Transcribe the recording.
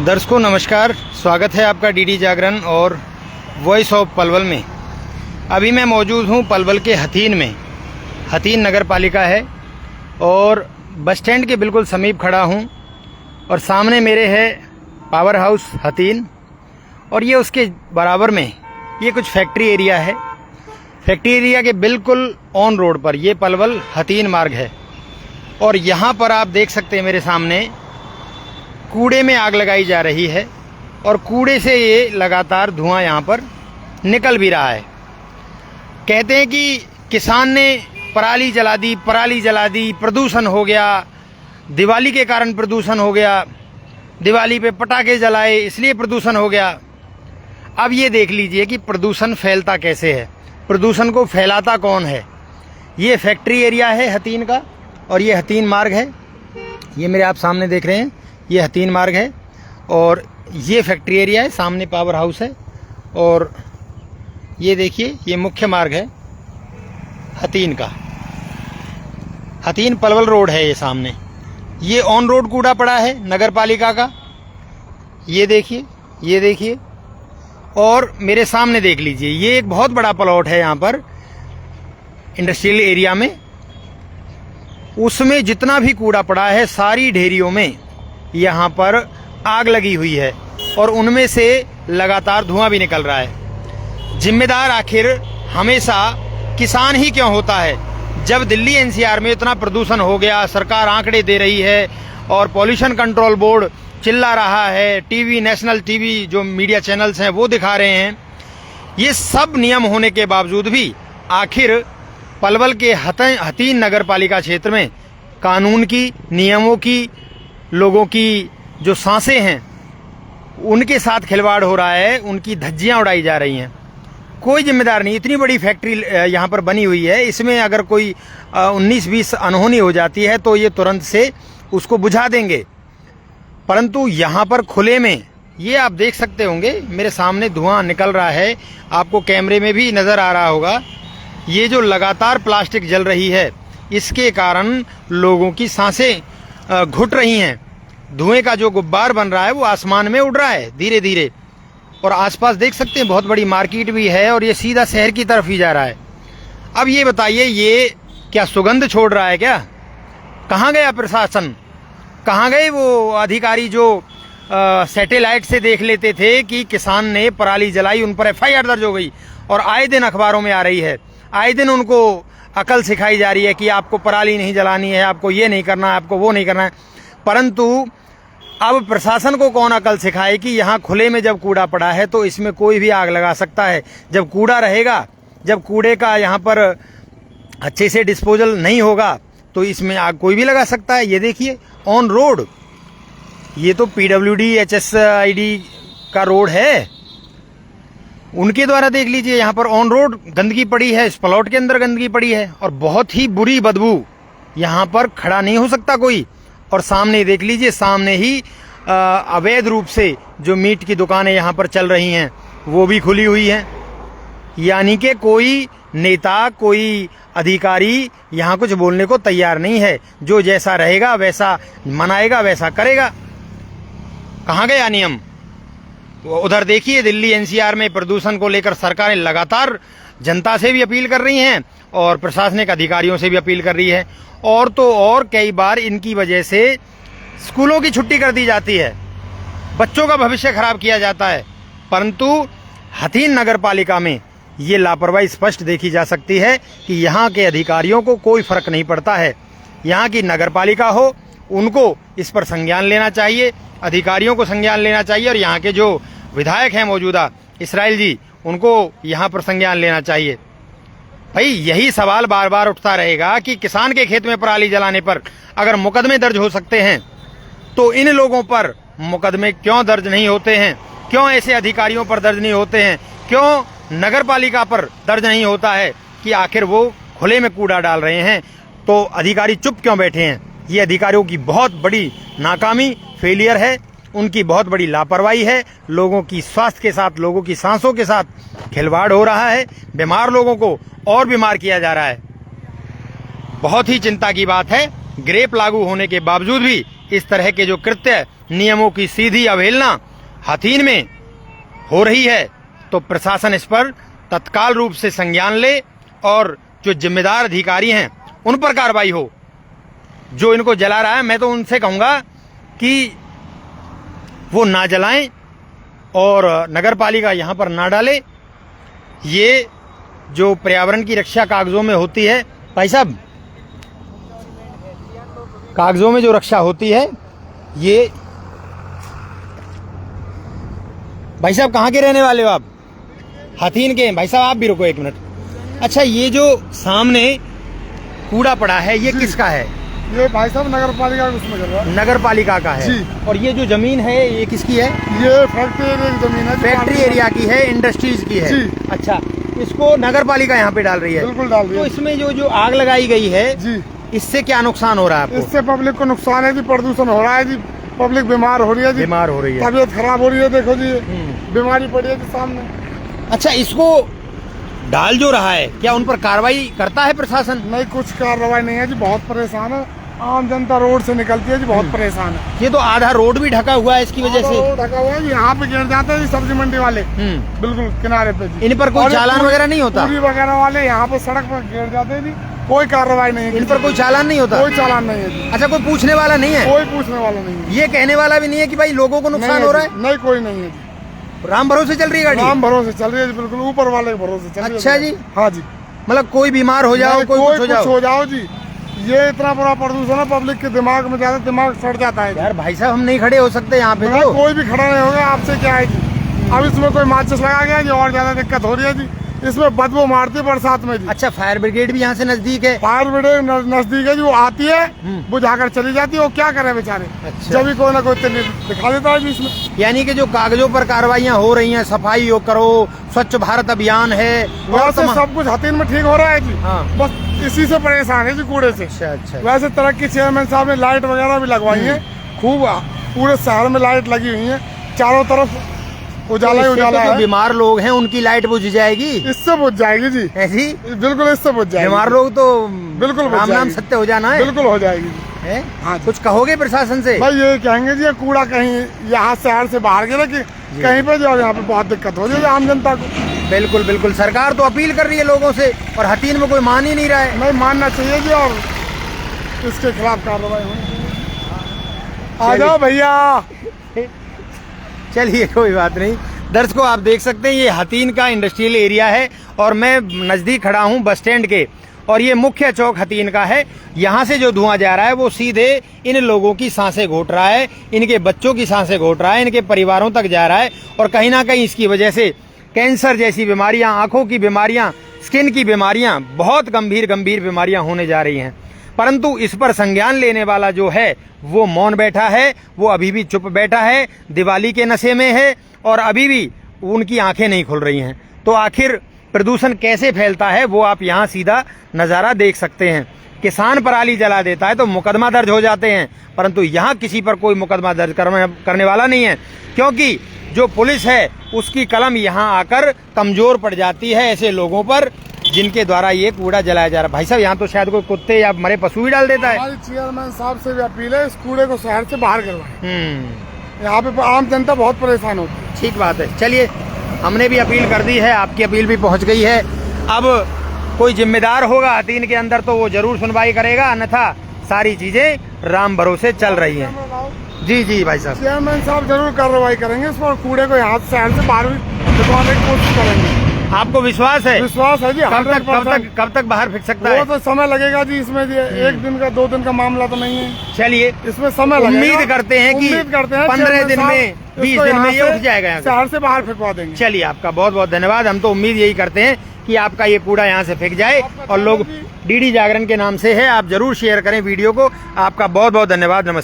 दर्शकों नमस्कार, स्वागत है आपका डीडी जागरण और वॉइस ऑफ पलवल में। अभी मैं मौजूद हूं पलवल के हथीन में। हथीन नगर पालिका है और बस स्टैंड के बिल्कुल समीप खड़ा हूं और सामने मेरे है पावर हाउस हथीन और ये उसके बराबर में ये कुछ फैक्ट्री एरिया है। फैक्ट्री एरिया के बिल्कुल ऑन रोड पर ये पलवल हथीन मार्ग है और यहाँ पर आप देख सकते हैं मेरे सामने कूड़े में आग लगाई जा रही है और कूड़े से ये लगातार धुआं यहाँ पर निकल भी रहा है। कहते हैं कि किसान ने पराली जला दी, प्रदूषण हो गया, दिवाली के कारण प्रदूषण हो गया, दिवाली पे पटाखे जलाए इसलिए प्रदूषण हो गया। अब ये देख लीजिए कि प्रदूषण फैलता कैसे है, प्रदूषण को फैलाता कौन है। ये फैक्ट्री एरिया है हथीन का और ये हथीन मार्ग है। ये मेरे आप सामने देख रहे हैं, ये हथीन मार्ग है और ये फैक्ट्री एरिया है, सामने पावर हाउस है और ये देखिए ये मुख्य मार्ग है हथीन का। हथीन पलवल रोड है ये सामने। ये ऑन रोड कूड़ा पड़ा है नगर पालिका का, ये देखिए और मेरे सामने देख लीजिए ये एक बहुत बड़ा प्लॉट है यहाँ पर इंडस्ट्रियल एरिया में। उसमें जितना भी कूड़ा पड़ा है सारी ढेरियों में यहाँ पर आग लगी हुई है और उनमें से लगातार धुआं भी निकल रहा है। जिम्मेदार आखिर हमेशा किसान ही क्यों होता है? जब दिल्ली एनसीआर में इतना प्रदूषण हो गया, सरकार आंकड़े दे रही है और पॉल्यूशन कंट्रोल बोर्ड चिल्ला रहा है, टीवी नेशनल टीवी जो मीडिया चैनल्स हैं वो दिखा रहे हैं, ये सब नियम होने के बावजूद भी आखिर पलवल के हथीन नगर पालिका क्षेत्र में कानून की, नियमों की, लोगों की जो सांसें हैं उनके साथ खिलवाड़ हो रहा है, उनकी धज्जियां उड़ाई जा रही हैं। कोई जिम्मेदार नहीं। इतनी बड़ी फैक्ट्री यहाँ पर बनी हुई है, इसमें अगर कोई 19-20 अनहोनी हो जाती है तो ये तुरंत से उसको बुझा देंगे, परंतु यहाँ पर खुले में ये आप देख सकते होंगे मेरे सामने धुआं निकल रहा है, आपको कैमरे में भी नज़र आ रहा होगा। ये जो लगातार प्लास्टिक जल रही है इसके कारण लोगों की सांसें घुट रही हैं। धुएं का जो गुब्बार बन रहा है वो आसमान में उड़ रहा है धीरे धीरे और आसपास देख सकते हैं बहुत बड़ी मार्केट भी है और ये सीधा शहर की तरफ ही जा रहा है। अब ये बताइए ये क्या सुगंध छोड़ रहा है क्या? कहाँ गया प्रशासन? कहाँ गए वो अधिकारी जो सैटेलाइट से देख लेते थे कि किसान ने पराली जलाई, उन पर FIR दर्ज हो गई और आए दिन अखबारों में आ रही है, आए दिन उनको अकल सिखाई जा रही है कि आपको पराली नहीं जलानी है, आपको ये नहीं करना है, आपको वो नहीं करना है। परंतु अब प्रशासन को कौन अकल सिखाए कि यहाँ खुले में जब कूड़ा पड़ा है तो इसमें कोई भी आग लगा सकता है। जब कूड़ा रहेगा, जब कूड़े का यहाँ पर अच्छे से डिस्पोजल नहीं होगा तो इसमें आग कोई भी लगा सकता है। ये देखिए ऑन रोड, ये तो PWD HSID का रोड है, उनके द्वारा देख लीजिए यहाँ पर ऑन रोड गंदगी पड़ी है, इस प्लॉट के अंदर गंदगी पड़ी है और बहुत ही बुरी बदबू, यहाँ पर खड़ा नहीं हो सकता कोई। और सामने देख लीजिए, सामने ही अवैध रूप से जो मीट की दुकानें यहाँ पर चल रही हैं वो भी खुली हुई हैं। यानी कि कोई नेता, कोई अधिकारी यहाँ कुछ बोलने को तैयार नहीं है। जो जैसा रहेगा वैसा मनाएगा, वैसा करेगा। कहाँ गया नियम? उधर देखिए दिल्ली एनसीआर में प्रदूषण को लेकर सरकारें लगातार जनता से भी अपील कर रही हैं और प्रशासनिक अधिकारियों से भी अपील कर रही है। और तो और कई बार इनकी वजह से स्कूलों की छुट्टी कर दी जाती है, बच्चों का भविष्य खराब किया जाता है। परंतु हथीन नगर पालिका में ये लापरवाही स्पष्ट देखी जा सकती है कि यहाँ के अधिकारियों को कोई फर्क नहीं पड़ता है। यहाँ की नगर पालिका हो, उनको इस पर संज्ञान लेना चाहिए, अधिकारियों को संज्ञान लेना चाहिए और यहाँ के जो विधायक हैं मौजूदा इसराइल जी, उनको यहाँ पर संज्ञान लेना चाहिए। भाई यही सवाल बार बार उठता रहेगा कि किसान के खेत में पराली जलाने पर अगर मुकदमे दर्ज हो सकते हैं तो इन लोगों पर मुकदमे क्यों दर्ज नहीं होते हैं? क्यों ऐसे अधिकारियों पर दर्ज नहीं होते हैं? क्यों नगर पालिका पर दर्ज नहीं होता है कि आखिर वो खुले में कूड़ा डाल रहे हैं तो अधिकारी चुप क्यों बैठे हैं? ये अधिकारियों की बहुत बड़ी नाकामी, फेलियर है, उनकी बहुत बड़ी लापरवाही है। लोगों की स्वास्थ्य के साथ, लोगों की सांसों के साथ खिलवाड़ हो रहा है, बीमार लोगों को और बीमार किया जा रहा है। बहुत ही चिंता की बात है। ग्रेप लागू होने के बावजूद भी इस तरह के जो कृत्य, नियमों की सीधी अवहेलना हथीन में हो रही है, तो प्रशासन इस पर तत्काल रूप से संज्ञान ले और जो जिम्मेदार अधिकारी हैं उन पर कार्रवाई हो। जो इनको जला रहा है, मैं तो उनसे कहूंगा कि वो ना जलाएं और नगर पालिका यहाँ पर ना डाले। ये जो पर्यावरण की रक्षा कागजों में होती है, भाई साहब, कागजों में जो रक्षा होती है, ये भाई साहब कहाँ के रहने वाले हो आप? हथीन के हैं भाई साहब। आप भी रुको एक मिनट। अच्छा, ये जो सामने कूड़ा पड़ा है, ये किसका है? ये भाई साहब नगर पालिका का उसमें चल रहा है। नगर पालिका का है जी। और ये जो जमीन है, ये किसकी है? ये फैक्ट्री एरिया की जमीन है। फैक्ट्री एरिया की है, इंडस्ट्रीज की है। जी। अच्छा, इसको नगर पालिका यहाँ पे डाल रही है? बिल्कुल डाल रही तो है। इसमें जो आग लगाई गई है जी, इससे क्या नुकसान हो रहा है आपको? इससे पब्लिक को नुकसान है जी, प्रदूषण हो रहा है जी, पब्लिक बीमार हो रही है जी, बीमार हो रही है, तबीयत खराब हो रही है। देखो जी, बीमारी पड़ी है जी सामने। अच्छा, इसको डाल जो रहा है, क्या उन पर कार्रवाई करता है प्रशासन? नहीं, कुछ कार्रवाई नहीं है जी, बहुत परेशान है। आम जनता रोड से निकलती है जी, बहुत परेशान है। ये तो आधा रोड भी ढका हुआ है इसकी वजह से। रोड ढका हुआ है, यहाँ पे गिर जाते हैं जी सब्जी मंडी वाले, बिल्कुल किनारे पे जी। इन पर कोई और ये चालान वगैरह नहीं होता? पूरी वगैरह वाले यहाँ पे सड़क पर गिर जाते हैं जी, कोई कार्रवाई नहीं है। इन पर कोई चालान नहीं होता? कोई चालान नहीं है जी। अच्छा, कोई पूछने वाला नहीं है? कोई पूछने वाला नहीं है। ये कहने वाला भी नहीं है कि भाई लोगों को नुकसान हो रहा है? नहीं, कोई नहीं है जी। राम भरोसे चल रही है गाड़ी? राम भरोसे चल रही है जी, बिल्कुल ऊपर वाले के भरोसे चल रही है। अच्छा जी। हाँ जी। मतलब कोई बीमार हो जाओ, कोई कुछ हो जाओ जी। ये इतना बड़ा प्रदूषण है, पब्लिक के दिमाग में ज्यादा दिमाग सड़ जाता है। यार भाई साहब, हम नहीं खड़े हो सकते यहाँ पे तो। कोई भी खड़ा नहीं होगा, आपसे क्या है जी। अब इसमें कोई माचिस लगा गया जी, और ज्यादा दिक्कत हो रही है जी। इसमें बदबू मारती है बरसात में जी। अच्छा, फायर ब्रिगेड भी यहाँ से नजदीक है? फायर ब्रिगेड नजदीक है जी, वो आती है, बुझाकर चली जाती है। वो क्या करे बेचारे? अच्छा। जब भी कोई ना कोई दिखा देता है जी इसमें। यानी कि जो कागजों पर कार्रवाइयाँ हो रही हैं, सफाई करो, स्वच्छ भारत अभियान है, वैसे सब कुछ हथीन में ठीक हो रहा है जी। हाँ। बस इसी से परेशान है जी, कूड़े से। अच्छा। वैसे तरक्की चेयरमैन साहब ने लाइट वगैरह भी लगवाई है खूब, पूरे शहर में लाइट लगी हुई है, चारों तरफ उजाला ही उजाला है। जो बीमार लोग हैं उनकी लाइट बुझ जाएगी? इससे बुझ जाएगी जी। ऐसी? बिल्कुल, इससे बुझ जाएगी। बीमार लोग तो बिल्कुल राम नाम सत्य हो जाना है। बिल्कुल हो जाएगी है? हाँ। कुछ कहोगे प्रशासन से? भाई ये कहेंगे जी, ये कूड़ा कहीं यहाँ शहर से बाहर गिरा कि कहीं पे जो, यहाँ पे बहुत दिक्कत हो रही है आम जनता को। बिल्कुल बिल्कुल, सरकार तो अपील कर रही है लोगों से और हथीन में कोई मान ही नहीं रहा है। नहीं, मानना चाहिए जी, और इसके खिलाफ कार्रवाई होनी चाहिए। आ जाओ भैया। चलिए, कोई बात नहीं। दर्शकों, आप देख सकते हैं ये हथीन का इंडस्ट्रियल एरिया है और मैं नज़दीक खड़ा हूँ बस स्टैंड के, और ये मुख्य चौक हथीन का है। यहाँ से जो धुआं जा रहा है वो सीधे इन लोगों की सांसें घोट रहा है, इनके बच्चों की सांसें घोट रहा है, इनके परिवारों तक जा रहा है और कहीं ना कहीं इसकी वजह से कैंसर जैसी बीमारियां, आंखों की बीमारियां, स्किन की बीमारियां, बहुत गंभीर बीमारियां होने जा रही हैं। परंतु इस पर संज्ञान लेने वाला जो है वो मौन बैठा है, वो अभी भी चुप बैठा है, दिवाली के नशे में है और अभी भी उनकी आंखें नहीं खुल रही हैं। तो आखिर प्रदूषण कैसे फैलता है वो आप यहाँ सीधा नज़ारा देख सकते हैं। किसान पराली जला देता है तो मुकदमा दर्ज हो जाते हैं, परंतु यहाँ किसी पर कोई मुकदमा दर्ज करने वाला नहीं है, क्योंकि जो पुलिस है उसकी कलम यहाँ आकर कमजोर पड़ जाती है ऐसे लोगों पर जिनके द्वारा ये कूड़ा जलाया जा रहा है। भाई साहब, यहाँ तो शायद कोई कुत्ते या मरे पशु ही डाल देता है। हमारी चेयरमैन साहब से भी अपील है, इस कूड़े को शहर से बाहर करवाएं। यहाँ पे आम जनता बहुत परेशान होती है। ठीक बात है। चलिए, हमने भी अपील कर दी है, आपकी अपील भी पहुँच गई है। अब कोई जिम्मेदार होगा हथीन के अंदर तो वो जरूर सुनवाई करेगा, अन्यथा सारी चीजें राम भरोसे चल रही हैं। जी भाई साहब, चेयरमैन साहब जरूर कार्रवाई करेंगे इस पर, कूड़े को यहाँ शहर से बाहर निकलवाने की कोशिश करेंगे। आपको विश्वास है? विश्वास है जी। कब तक बाहर फिर सकता है? वो तो समय लगेगा जी इसमें जी, 1 दिन का 2 दिन का मामला तो नहीं है। चलिए, इसमें समय लगेगा। उम्मीद करते हैं कि 15 दिन में 20 दिन में ये उठ जाएगा, यहाँ शहर से बाहर फेंकवा देंगे। चलिए, आपका बहुत बहुत धन्यवाद। हम तो उम्मीद यही करते हैं कि आपका ये कूड़ा यहाँ से फेंक जाए और लोग डीडी जागरण के नाम से है, आप जरूर शेयर करें वीडियो को। आपका बहुत बहुत धन्यवाद। नमस्ते।